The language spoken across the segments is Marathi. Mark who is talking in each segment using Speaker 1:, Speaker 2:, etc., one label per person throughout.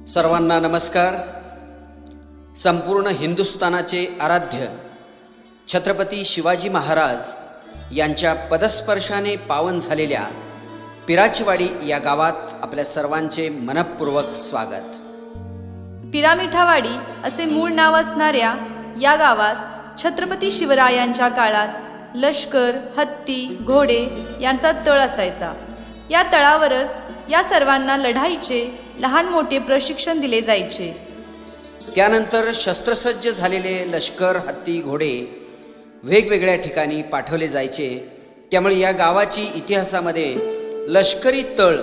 Speaker 1: सर्वांना नमस्कार. संपूर्ण हिंदुस्थानाचे आराध्य छत्रपती शिवाजी महाराज यांच्या पदस्पर्शाने पावन झालेल्या पिराचीवाडी या गावात आपल्या सर्वांचे मनपूर्वक स्वागत.
Speaker 2: पिरामिठावाडी असे मूळ नाव असणाऱ्या या गावात छत्रपती शिवरायांच्या काळात लष्कर, हत्ती, घोडे यांचा तळ असायचा. या तळावरच या सर्वांना लढाईचे लहान मोठे प्रशिक्षण दिले जायचे.
Speaker 1: त्यानंतर शस्त्रसज्ज झालेले लष्कर, हत्ती, घोडे वेगवेगळ्या ठिकाणी पाठवले जायचे. त्यामुळे या गावाची इतिहासामध्ये लष्करी तळ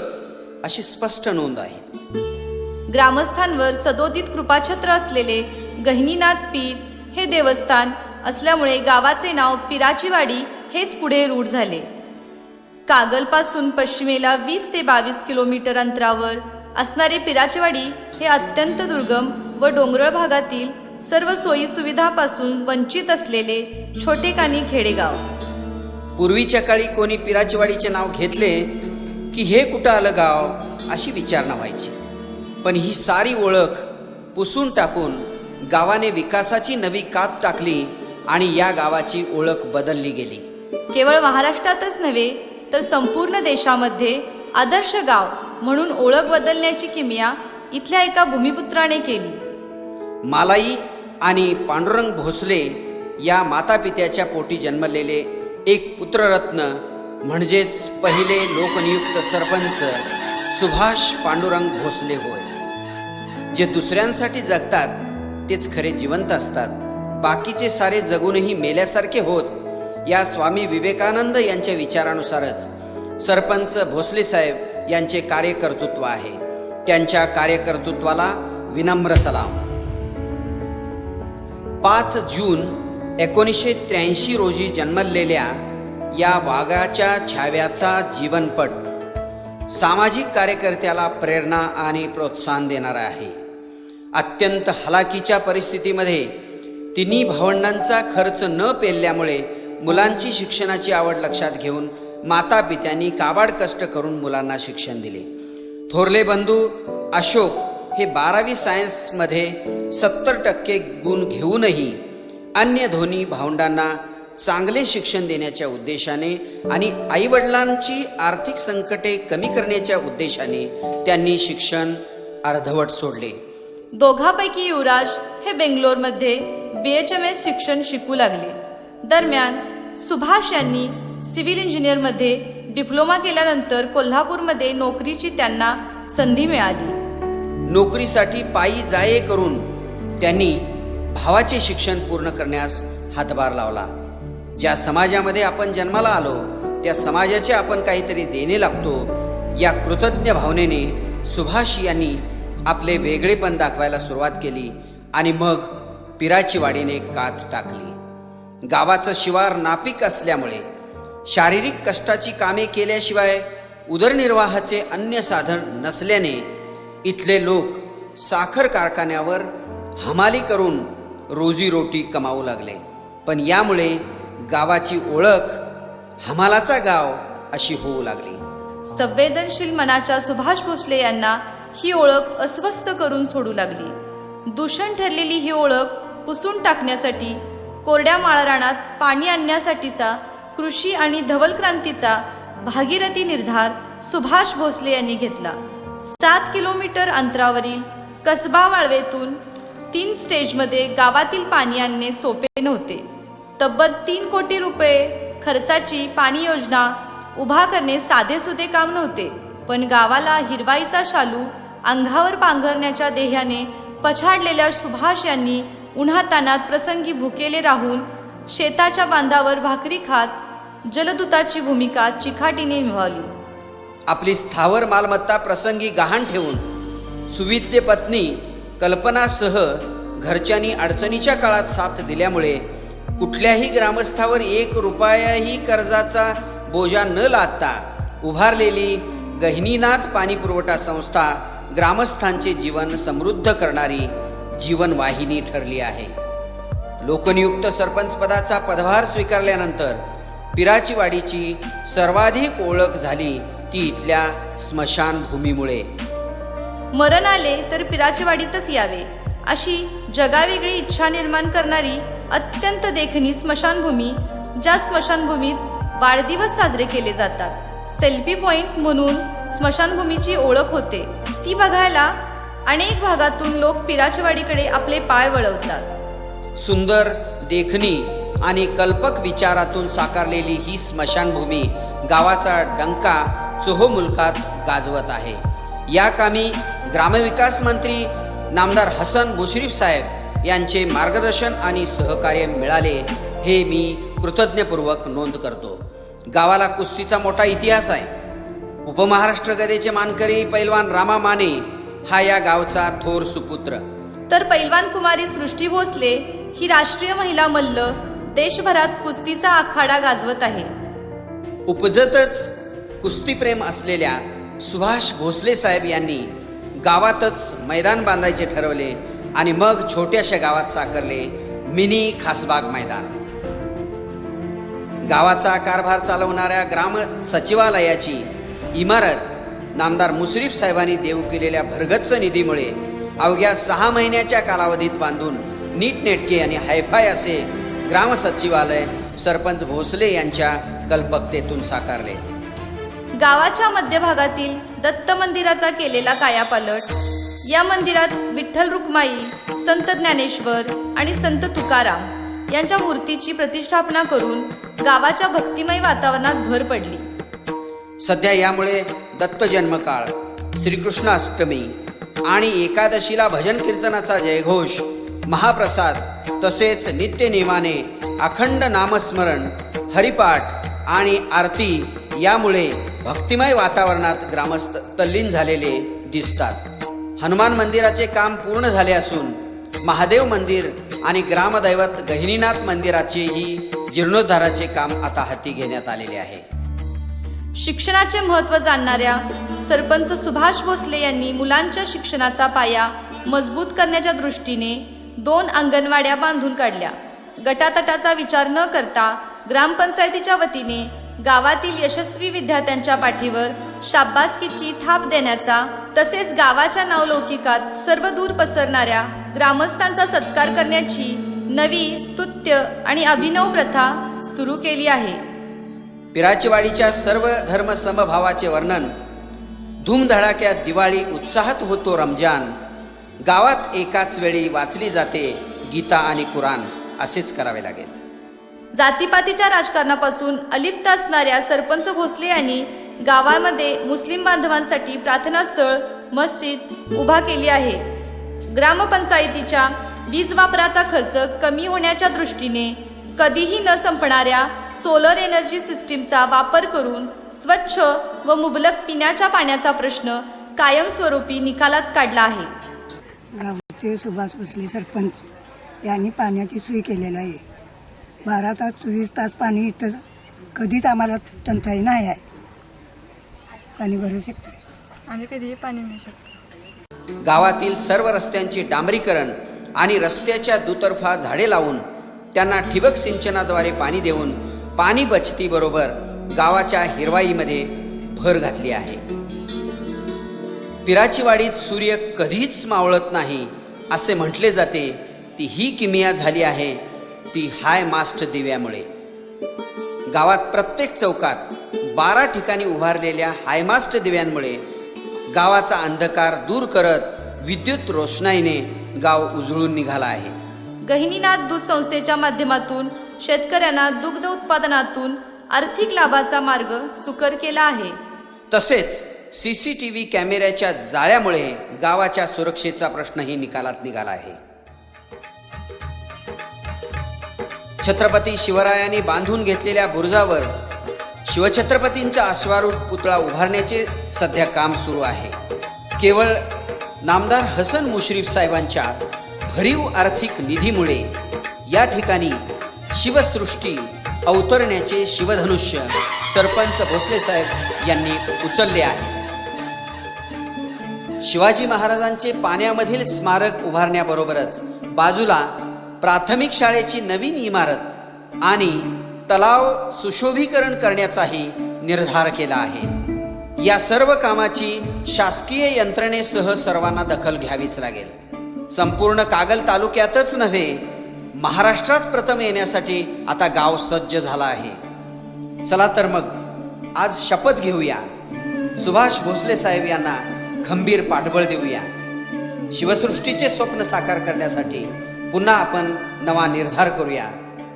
Speaker 1: अशी स्पष्ट नोंद आहे.
Speaker 2: ग्रामस्थांवर सदोदित कृपाछत्र असलेले गहिनीनाथ पीर हे देवस्थान असल्यामुळे गावाचे नाव पिराचीवाडी हेच पुढे रूढ झाले. कागलपासून पश्चिमेला 20 ते 22 किलोमीटर अंतरावर असणारे पिराचीवाडी हे अत्यंत दुर्गम व डोंगराळ भागातील सर्व सोयी सुविधांपासून वंचित असलेले छोटेखानी खेडेगाव.
Speaker 1: पूर्वीच्या काळी कोणी पिराचीवाडीचे नाव घेतले की हे कुठं आलं गाव अशी विचारणा व्हायची. पण ही सारी ओळख पुसून टाकून गावाने विकासाची नवी कात टाकली आणि या गावाची ओळख बदलली गेली.
Speaker 2: केवळ महाराष्ट्रातच नव्हे तर संपूर्ण देशामध्ये आदर्श गाव म्हणून ओळख बदलण्याची किमया इथल्या एका भूमिपुत्राने केली.
Speaker 1: मालाई आणि पांडुरंग भोसले या मातापित्याच्या पोटी जन्मलेले एक पुत्ररत्न म्हणजेच पहिले लोकनियुक्त सरपंच सुभाष पांडुरंग भोसले होय. जे दुसऱ्यांसाठी जगतात तेच खरे जिवंत असतात. बाकीचे सारे जगूनही मेल्यासारखे होत. या स्वामी विवेकानंद यांच्या विचारानुसारच सरपंच भोसले साहेब यांचे कार्यकर्तृत्व आहे. त्यांच्या कार्यकर्तृत्वाला विनम्र सलाम. 5 जून 1983 रोजी जन्मलेल्या या वाघाच्या छाव्याचा जीवनपट सामाजिक कार्यकर्त्याला प्रेरणा आणि प्रोत्साहन देणारा आहे. अत्यंत हलाखीच्या परिस्थितीमध्ये तिन्ही भावंडांचा खर्च न पेलल्यामुळे मुलांची शिक्षणाची आवड लक्षात घेऊन माता पित्यांनी काबाड कष्ट करून मुलांना शिक्षण दिले. थोरले बंधू अशोक हे 12वी सायन्समध्ये 70% गुण घेऊनही अन्य दोन्ही भावंडांना चांगले शिक्षण देण्याच्या उद्देशाने आणि आईवडिलांची आर्थिक संकटे कमी करण्याच्या उद्देशाने त्यांनी शिक्षण अर्धवट सोडले.
Speaker 2: दोघांपैकी युवराज हे बेंगलोरमध्ये BHMS शिक्षण शिकू लागले. दरम्यान सुभाष यांनी सिव्हिल इंजिनिअरमध्ये डिप्लोमा केल्यानंतर कोल्हापूरमध्ये नोकरीची त्यांना संधी मिळाली.
Speaker 1: नोकरीसाठी पायी जाये करून त्यांनी भावाचे शिक्षण पूर्ण करण्यास हातभार लावला. ज्या समाजामध्ये आपण जन्माला आलो त्या समाजाचे आपण काहीतरी देणे लागतो या कृतज्ञ भावनेने सुभाष यांनी आपले वेगळेपण दाखवायला सुरुवात केली आणि मग पिराचीवाडीने कात टाकली. गावाचं शिवार नापीक असल्यामुळे शारीरिक कष्टाची कामे केल्याशिवाय उदरनिर्वाहाचे अन्य साधन नसल्याने इथले लोक साखर कारखान्यावर हमाली करून रोजीरोटी कमावू लागले. पण यामुळे गावाची ओळख हमालाचा गाव अशी होऊ लागली.
Speaker 2: संवेदनशील मनाच्या सुभाष भोसले यांना ही ओळख अस्वस्थ करून सोडू लागली. दूषण ठरलेली ही ओळख पुसून टाकण्यासाठी कोरड्या माळरानात पाणी आणण्यासाठीचा कृषी आणि धवल क्रांतीचा भागीरथी निर्धार सुभाष भोसले यांनी घेतला. 7 किलोमीटर अंतरावरील कसबा वाळवेतून 3 स्टेजमध्ये गावातील पाणी आणणे सोपे नव्हते. तब्बल 3 कोटी रुपये खर्चाची पाणी योजना उभा करणे साधेसुधे काम नव्हते. पण गावाला हिरवाईचा शालू अंगावर पांघरण्याच्या ध्येयाने पछाडलेल्या सुभाष यांनी उन्हातानात प्रसंगी भुकेले राहून शेताच्या बांधावर भाकरी खात जलदूताची भूमिका चिकाटीने निभावली.
Speaker 1: आपली स्थावर मालमत्ता प्रसंगी गहाण ठेवून सुविद्य पत्नी कल्पनासह घरच्यांनी अडचणीच्या काळात साथ दिल्यामुळे कुठल्याही ग्रामस्थावर 1 रुपयाही कर्जाचा बोजा न लादता उभारलेली गहिनीनाथ पाणी पुरवठा संस्था ग्रामस्थांचे जीवन समृद्ध करणारी जीवनवाहिनी ठरली आहे. लोकनियुक्त सरपंच पदाचा पदभार स्वीकारल्यानंतर पिराचीवाडीची सर्वाधिक ओळख झाली ती इथल्या स्मशानभूमीमुळे.
Speaker 2: मरण आले तर पिराचेवाडीतच यावे अशी जगावेगळी इच्छा निर्माण करणारी अत्यंत देखणी स्मशानभूमी, ज्या स्मशानभूमीत वाढदिवस साजरे केले जातात. सेल्फी पॉइंट म्हणून स्मशानभूमीची ओळख होते. ती बघायला अनेक भागातून लोक पिराचेवाडीकडे आपले पाय वळवतात.
Speaker 1: सुंदर, देखणी आणि कल्पक विचारातून साकारलेली ही स्मशानभूमी गावाचा डंका चोहोमुलकात गाजवत आहे. या कामी ग्रामविकास मंत्री नामदार हसन मुश्रीफ साहेब यांचे मार्गदर्शन आणि सहकार्य मिळाले हे मी कृतज्ञपूर्वक नोंद करतो. गावाला कुस्तीचा मोठा इतिहास आहे. उपमहाराष्ट्र गदेचे मानकरी पैलवान रामा माने हा या गावचा थोर सुपुत्र.
Speaker 2: तर पैलवान कुमारी सृष्टी भोसले ही राष्ट्रीय महिला मल्ल देशभरात कुस्तीचा आखाडा गाजवत आहे.
Speaker 1: उपजतच कुस्तीप्रेम असलेल्या सुभाष भोसले साहेब यांनी गावातच मैदान बांधायचे ठरवले आणि मग छोट्याशा गावात साकारले मिनी खासबाग मैदान. गावाचा कारभार चालवणाऱ्या ग्राम सचिवालयाची इमारत नामदार मुश्रीफ साहेबांनी देऊ केलेल्या भरगच्च निधीमुळे अवघ्या 6 महिन्याच्या कालावधीत बांधून नीटनेटके आणि हायफाय असे ग्राम सचिवालय सरपंच भोसले यांच्या कल्पकतेतून साकारले.
Speaker 2: गावाच्या मध्यभागातील दत्त मंदिराचा केलेला कायापालट, या मंदिरात विठ्ठल रुक्माई, संत ज्ञानेश्वर आणि संत तुकाराम यांच्या मूर्तीची प्रतिष्ठापना करून गावाच्या भक्तिमय वातावरणात भर पडली.
Speaker 1: सध्या यामुळे दत्त जन्मकाळ, श्रीकृष्ण अष्टमी आणि एकादशीला भजन कीर्तनाचा जयघोष, महाप्रसाद तसेच नित्यनेमाने अखंड नामस्मरण, हरिपाठ आणि आरती यामुळे भक्तिमय वातावरणात ग्रामस्थ तल्लीन झालेले दिसतात. हनुमान मंदिराचे काम पूर्ण झाले असून महादेव मंदिर आणि ग्रामदैवत गहिनीनाथ मंदिराचेही जीर्णोद्धाराचे काम आता हाती घेण्यात आलेले आहे.
Speaker 2: शिक्षणाचे महत्त्व जाणणाऱ्या सरपंच सुभाष भोसले यांनी मुलांच्या शिक्षणाचा पाया मजबूत करण्याच्या दृष्टीने 2 अंगणवाड्या बांधून काढल्या. गटातटाचा विचार न करता ग्रामपंचायतीच्या वतीने गावातील यशस्वी विद्यार्थ्यांच्या पाठीवर शाबासकीची थाप देण्याचा तसेच गावाच्या नावलौकिकात सर्वदूर पसरणाऱ्या ग्रामस्थांचा सत्कार करण्याची नवी स्तुत्य आणि अभिनव प्रथा सुरू केली आहे.
Speaker 1: पिराचेवाडीच्या सर्व धर्म समभावाचे वर्णन, धूमधडाक्यात दिवाळी, उत्साहात होतो रमजान, गावात एकाच वेळी वाचली जाते गीता आणि कुराण असेच करावे लागेल.
Speaker 2: जातीपातीच्या राजकारणापासून अलिप्त असणाऱ्या सरपंच भोसले यांनी गावामध्ये मुस्लिम बांधवांसाठी प्रार्थनास्थळ, मस्जिद उभा केली आहे. ग्रामपंचायतीच्या वीज वापराचा खर्च कमी होण्याच्या दृष्टीने कधीही न संपणाऱ्या सोलर एनर्जी सिस्टीमचा वापर करून स्वच्छ व मुबलक पिण्याच्या पाण्याचा प्रश्न कायमस्वरूपी निकालात काढला आहे.
Speaker 3: गावचे सुभाष भोसले सरपंच यांनी पाण्याची सोय केलेली आहे. 12 तास 24 तास पाणी इथं कधीच आम्हाला टंचाई नाही आहे. पाणी भरू शकतो,
Speaker 4: आम्ही कधीही पाणी मिळू शकतो.
Speaker 1: गावातील सर्व रस्त्यांचे डांबरीकरण आणि रस्त्याच्या दुतर्फा झाडे लावून त्यांना ठिबक सिंचनाद्वारे पाणी देऊन पाणी बचतीबरोबर गावाच्या हिरवाईमध्ये भर घातली आहे. पिराचीवाडीत सूर्य कधीच मावळत नाही असे म्हटले जाते, ती ही किमिया झाली आहे ती हाय मास्ट दिव्यामुळे. गावात प्रत्येक चौकात 12 ठिकाणी उभारलेल्या हायमास्ट दिव्यांमुळे गावाचा अंधकार दूर करत विद्युत रोषणाईने गाव उजळून निघाला आहे.
Speaker 2: गहिनीनाथ दूध संस्थेच्या माध्यमातून शेतकऱ्यांना दुग्ध उत्पादनातून आर्थिक लाभाचा मार्ग सुकर केला आहे.
Speaker 1: तसेच CCTV कॅमेऱ्याच्या जाळ्यामुळे गावाच्या सुरक्षेचा प्रश्नही निकालात निघाला आहे. छत्रपती शिवरायांनी बांधून घेतलेल्या बुरुजावर शिवछत्रपतींचा अश्वारूढ पुतळा उभारण्याचे सध्या काम सुरू आहे. केवळ नामदार हसन मुश्रीफ साहेबांच्या भरीव आर्थिक निधीमुळे या ठिकाणी शिवसृष्टी अवतरण्याचे शिवधनुष्य सरपंच भोसले साहेब यांनी उचलले आहे. शिवाजी महाराजांचे पाण्यामधील स्मारक उभारण्याबरोबरच बाजूला प्राथमिक शाळेची नवीन इमारत आणि तलाव सुशोभीकरण करण्याचाही निर्धार केला आहे. या सर्व कामाची शासकीय यंत्रणेसह सर्वांना दखल घ्यावीच लागेल. संपूर्ण कागल तालुक्यातच नव्हे, महाराष्ट्रात प्रथम येण्यासाठी आता गाव सज्ज झाला आहे. चला तर मग आज शपथ घेऊया. सुभाष भोसले साहेब यांना खंबीर पाठबळ देऊया. शिवसृष्टीचे स्वप्न साकार करण्यासाठी पुन्हा आपण नवा निर्धार करूया.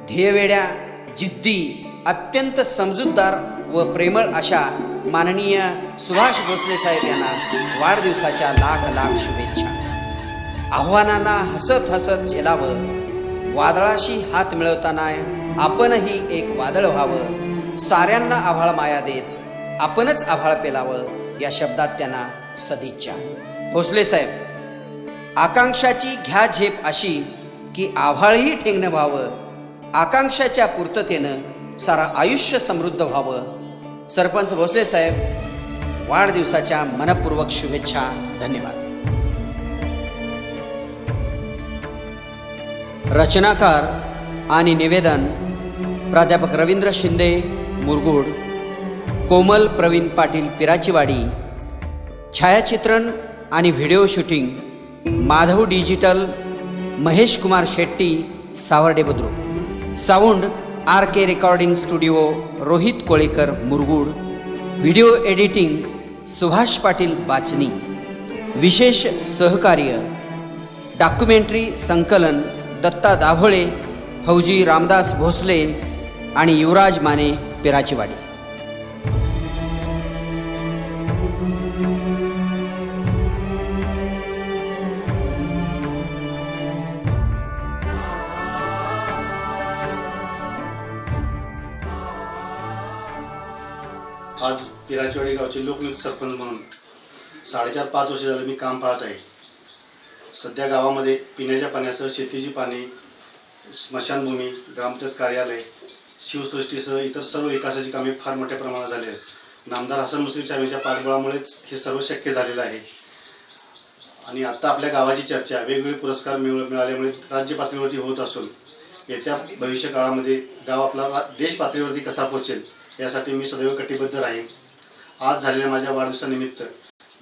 Speaker 1: ध्येयवेड्या, जिद्दी, अत्यंत समजूतदार व प्रेमळ अशा माननीय सुभाष भोसले साहेब यांना वाढदिवसाच्या लाख लाख शुभेच्छा. आव्हानांना हसत हसत झेलावं, वादळाशी हात मिळवताना आपणही एक वादळ व्हावं, साऱ्यांना आभाळ माया देत आपणच आभाळ पेलावं, या शब्दात त्यांना सदिच्छा. भोसले साहेब, आकांक्षाची घ्या झेप अशी की आभाळही ठेंगणं व्हावं, आकांक्षाच्या पूर्ततेनं सारा आयुष्य समृद्ध व्हावं. सरपंच भोसले साहेब, वाढदिवसाच्या मनपूर्वक शुभेच्छा. धन्यवाद. रचनाकार आणि निवेदन प्राध्यापक रवींद्र शिंदे, मुरगुड. कोमल प्रवीण पाटील, पिराचीवाडी. छायाचित्रण आणि video shooting Madhav digital, Mahesh Kumar Shetty, Savarde Budruk. Sound RK recording studio, Rohit Kolekar, Murgud. Video editing Subhash Patil, Bachani. विशेष सहकार्य डॉक्युमेंटरी संकलन दत्ता दाभोळे, फौजी रामदास भोसले आणि युवराज माने, पिराचीवाडी.
Speaker 5: आज पिराचीवाडी गावचे लोकनियुक्त सरपंच म्हणून 4.5-5 वर्ष झाले मी काम पाहत आहे. सध्या गावामध्ये पिण्याच्या पाण्यासह शेतीची पाणी, स्मशानभूमी, ग्रामपंचायत कार्यालय, शिवसृष्टीसह इतर सर्व विकासाची कामे फार मोठ्या प्रमाणात झाली आहेत. नामदार हसन मुश्रीफ साहेबांच्या पाठबळामुळेच हे सर्व शक्य झालेलं आहे. आणि आता आपल्या गावाची चर्चा वेगवेगळे पुरस्कार मिळाल्यामुळे राज्य पातळीवरती होत असून येत्या भविष्य काळामध्ये गाव आपला देश पातळीवरती कसा पोहोचेल यासाठी मी सदैव कटिबद्ध राहीन. आज झालेल्या माझ्या वाढदिवसानिमित्त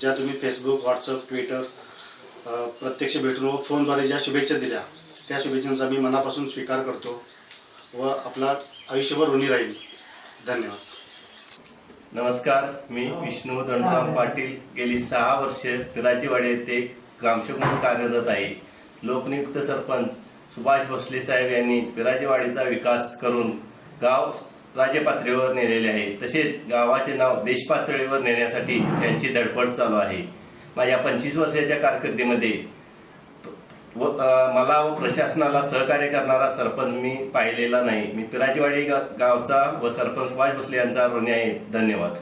Speaker 5: ज्या तुम्ही फेसबुक, व्हॉट्सअप, ट्विटर, प्रत्यक्ष भेटून व फोनद्वारे ज्या शुभेच्छा दिल्या त्या शुभेच्छांचा मी मनापासून स्वीकार करतो व आपला आयुष्यभर ऋणी राहील. धन्यवाद.
Speaker 6: नमस्कार, मी विष्णू दंडराम पाटील. गेली 6 वर्षे पिराचीवाडी येथे ग्रामसेवक म्हणून कार्यरत आहे. लोकनियुक्त सरपंच सुभाष भोसले साहेब यांनी पिराचीवाडीचा विकास करून गाव राज्य पातळीवर नेलेले आहे. तसेच गावाचे नाव देश पातळीवर नेण्यासाठी त्यांची धडपड चालू आहे. माझ्या 25 वर्षाच्या कारकिर्दीमध्ये मला व प्रशासनाला सहकार्य करणारा सरपंच मी पाहिलेला नाही. मी पिराचीवाडी गावचा व सरपंच सुभाष भोसले यांचा ऋणी आहे. धन्यवाद.